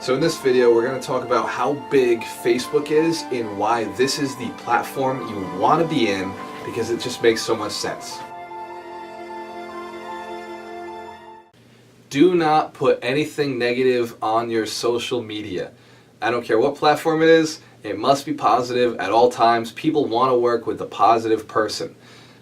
So in this video, we're going to talk about how big Facebook is and why this is the platform you want to be in, because it just makes so much sense. Do not put anything negative on your social media. I don't care what platform it is, it must be positive at all times. People want to work with a positive person.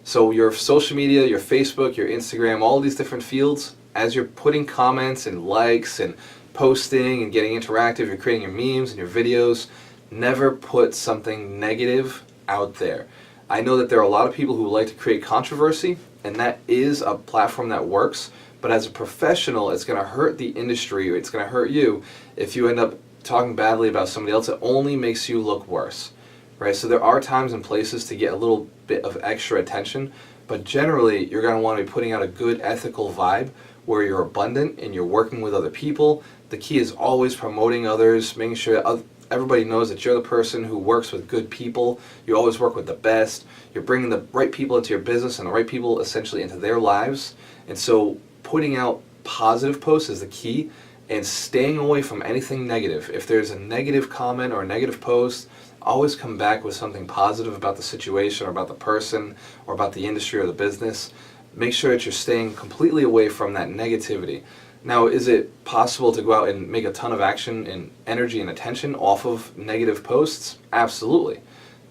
So your social media, your Facebook, your Instagram, all these different fields, as you're putting comments and likes and posting and getting interactive, you're creating your memes and your videos, never put something negative out there. I know that there are a lot of people who like to create controversy, and that is a platform that works, but as a professional, it's going to hurt the industry, it's going to hurt you if you end up talking badly about somebody else. It only makes you look worse, right? So there are times and places to get a little bit of extra attention, but generally you're going to want to be putting out a good ethical vibe where you're abundant and you're working with other people. The key is always promoting others, making sure that everybody knows that you're the person who works with good people. You always work with the best. You're bringing the right people into your business and the right people essentially into their lives. And so putting out positive posts is the key, and staying away from anything negative. If there's a negative comment or a negative post, always come back with something positive about the situation or about the person or about the industry or the business. Make sure that you're staying completely away from that negativity. Now, is it possible to go out and make a ton of action and energy and attention off of negative posts? Absolutely.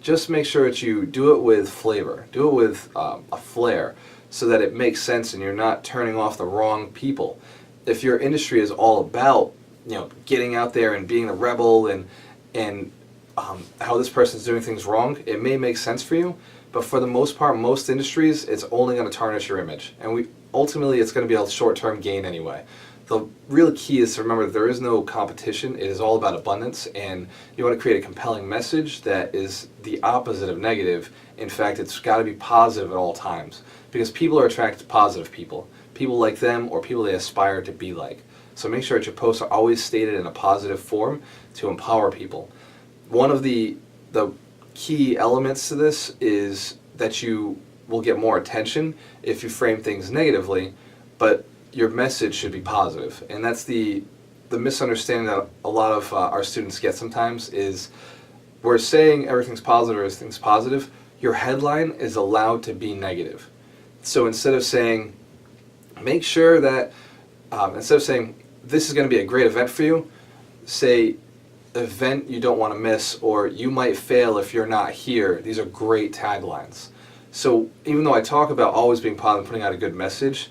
Just make sure that you do it with flavor. Do it with a flair so that it makes sense and you're not turning off the wrong people. If your industry is all about, getting out there and being the rebel and how this person's doing things wrong, it may make sense for you, but for the most part, most industries, it's only going to tarnish your image, and ultimately it's going to be a short-term gain anyway. The real key is to remember that there is no competition. It is all about abundance, and you want to create a compelling message that is the opposite of negative. In fact, it's got to be positive at all times, because people are attracted to positive people like them, or people they aspire to be like. So make sure that your posts are always stated in a positive form to empower people. One of the key elements to this is that you will get more attention if you frame things negatively, but your message should be positive. And that's the misunderstanding that a lot of our students get sometimes is we're saying everything's positive, your headline is allowed to be negative. So instead of saying, make sure that, instead of saying, this is going to be a great event for you, say, event you don't want to miss, or you might fail if you're not here. These are great taglines. So even though I talk about always being positive, putting out a good message,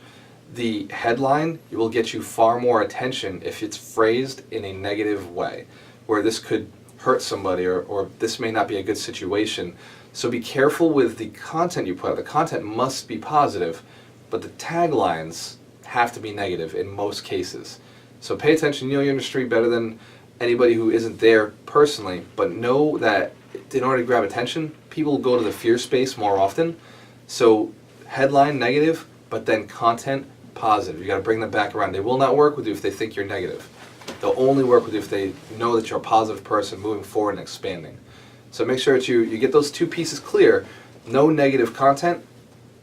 the headline will get you far more attention if it's phrased in a negative way, where this could hurt somebody or this may not be a good situation. So be careful with the content you put out. The content must be positive, but the taglines have to be negative in most cases. So pay attention. You know your industry better than anybody who isn't there personally, but know that in order to grab attention, people go to the fear space more often. So headline negative, but then content positive. You got to bring them back around. They will not work with you if they think you're negative. They'll only work with you if they know that you're a positive person moving forward and expanding. So make sure that you get those two pieces clear. No negative content,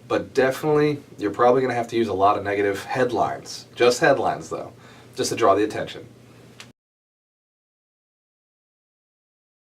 but definitely you're probably going to have to use a lot of negative headlines. Just headlines though, just to draw the attention.